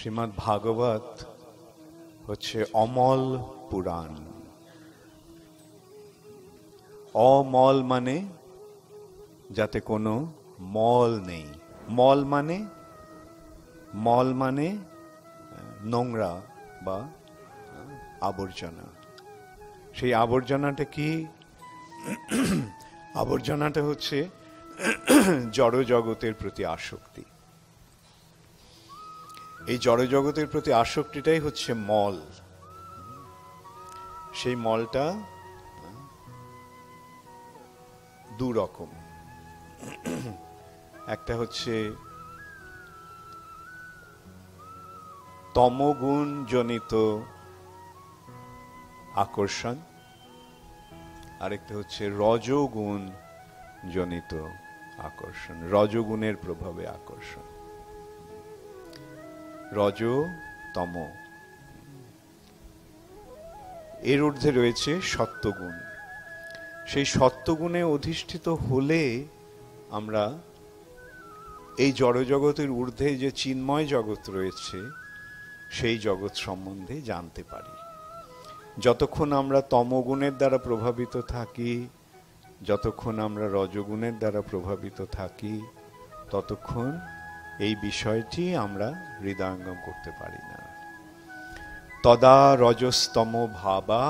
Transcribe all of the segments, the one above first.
শ্রীমদ্ ভাগবত হচ্ছে অমল পুরাণ। অমল মানে যাতে কোনো মল নেই। মল মানে নোংরা বা আবর্জনা। সেই আবর্জনাটা কি? আবর্জনাটা হচ্ছে জড় জগতের প্রতি আসক্তি। এই জড় জগতের প্রতি আসক্তিটাই হচ্ছে মল। সেই মলটা দু রকম। একটা হচ্ছে তমগুণ জনিত আকর্ষণ, আরেকটা হচ্ছে রজগুণ জনিত আকর্ষণ, রজগুণের প্রভাবে আকর্ষণ। রজ তম, এর ঊর্ধ্বে রয়েছে সত্যগুণ। সেই সত্যগুণে অধিষ্ঠিত হলে আমরা এই জড়জগতের ঊর্ধ্বে যে চিন্ময় জগৎ রয়েছে সেই জগৎ সম্বন্ধে জানতে পারি। যতক্ষণ আমরা তমগুণের দ্বারা প্রভাবিত থাকি, যতক্ষণ আমরা রজগুণের দ্বারা প্রভাবিত থাকি, ততক্ষণ এই বিষয়টি আমরা হৃদয়ঙ্গম করতে পারি না। তদা রজস্তম ভাবা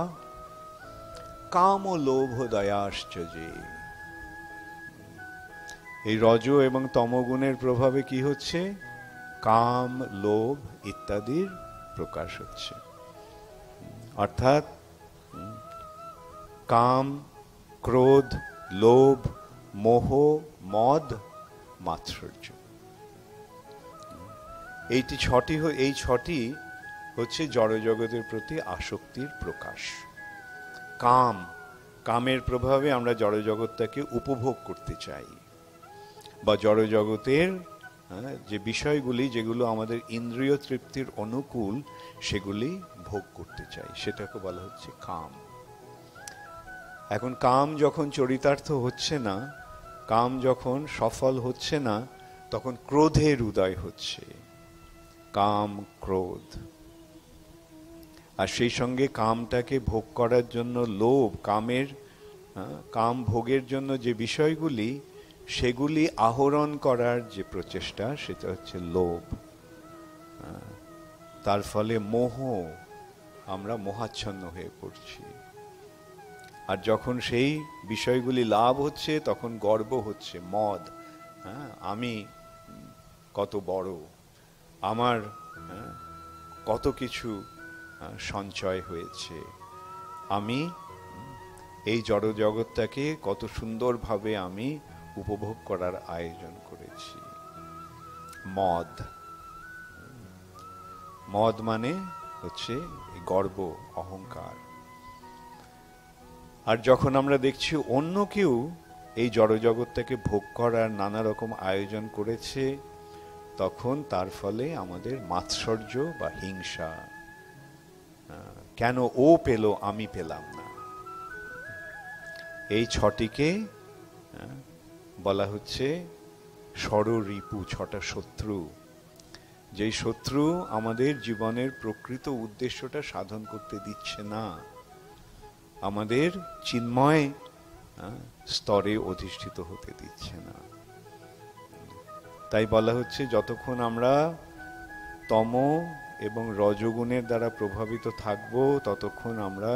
কাম লোভ দয়াশ্চর্যে। এই রজ এবং তমগুণের প্রভাবে কি হচ্ছে? কাম, লোভ ইত্যাদির প্রকাশ হচ্ছে। অর্থাৎ কাম, ক্রোধ, লোভ, মোহ, মদ, মাৎসর্য, এই ছটি হচ্ছে জড়জগতের প্রতি আসক্তির প্রকাশ। কাম, কামের প্রভাবে আমরা জড়জগৎটাকে উপভোগ করতে চাই, বা জড়জগতের যে বিষয়গুলি যেগুলো আমাদের ইন্দ্রিয় তৃপ্তির অনুকূল সেগুলি ভোগ করতে চাই, সেটাকে বলা হচ্ছে কাম। এখন কাম যখন চরিতার্থ হচ্ছে না, কাম যখন সফল হচ্ছে না, তখন ক্রোধের উদয় হচ্ছে। কাম, ক্রোধ। আর সেই সঙ্গে কামটাকে ভোগ করার জন্য লোভ, কাম ভোগের জন্য যে বিষয়গুলি সেগুলি আহরণ করার যে প্রচেষ্টা, সেটা হচ্ছে লোভ। তার ফলে মোহ, আমরা মোহাচ্ছন্ন হয়ে পড়ছি। আর যখন সেই বিষয়গুলি লাভ হচ্ছে তখন গর্ব হচ্ছে, মদ। আমি কত বড়, আমার কত কিছু সঞ্চয় হয়েছে, আমি এই জড় জগৎটাকে কত সুন্দরভাবে আমি উপভোগ করার আয়োজন করেছি। মদ। মদ মানে হচ্ছে গর্ব, অহংকার। আর যখন আমরা দেখছি অন্য কেউ এই জড়জগৎটাকে ভোগ করার নানা রকম আয়োজন করেছে, তখন তার ফলে আমাদের মাৎসর্য বা হিংসা। কেন ও পেল, আমি পেলাম না। এই ছটিকে বলা হচ্ছে ষড়রিপু, ছটা শত্রু। যেই শত্রু আমাদের জীবনের প্রকৃত উদ্দেশ্যটা সাধন করতে দিচ্ছে না, আমাদের চিন্ময় স্তরে অধিষ্ঠিত হতে দিচ্ছে না। তাই বলা হচ্ছে যতক্ষণ আমরা তম এবং রজগুণের দ্বারা প্রভাবিত থাকব, ততক্ষণ আমরা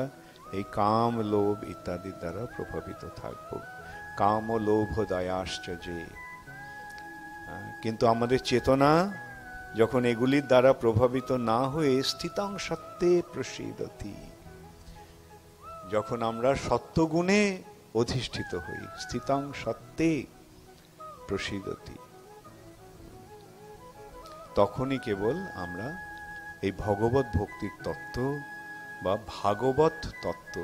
এই কাম, লোভ ইত্যাদির দ্বারা প্রভাবিত থাকব। কাম ও লোভ দয়াশ্চর্যে। কিন্তু আমাদের চেতনা যখন এগুলির দ্বারা প্রভাবিত না হয়ে স্থিতং সত্যে প্রসীদতি, যখন আমরা সত্যগুণে অধিষ্ঠিত হই, স্থিতং সত্যে প্রসীদতি, তখনই কেবল আমরা এই ভগবত ভক্তির তত্ত্ব বা ভাগবত তত্ত্ব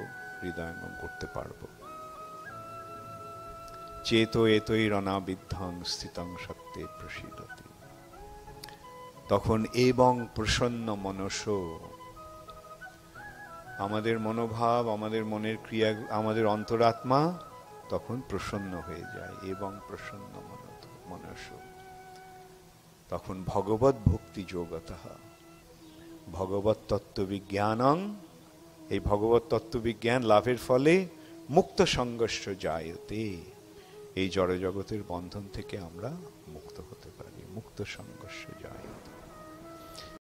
হৃদয়ঙ্গম করতে পারব। চেতো এতই রণাবিদ্ধং স্থিতং সত্যে প্রসীদতি। তখন এবং প্রসন্ন মনস, আমাদের মনোভাব, আমাদের মনের ক্রিয়া, আমাদের অন্তরাত্মা তখন প্রসন্ন হয়ে যায়। এবং প্রসন্ন মনস, তখন ভগবত ভক্তি যোগতঃ, ভগবত তত্ত্ববিজ্ঞানং, এই ভগবত তত্ত্ববিজ্ঞান লাভের ফলে মুক্ত সংঘর্ষ জায়তে, এই জড়জগতের বন্ধন থেকে আমরা মুক্ত হতে পারি, মুক্ত সংঘর্ষ জায়তে।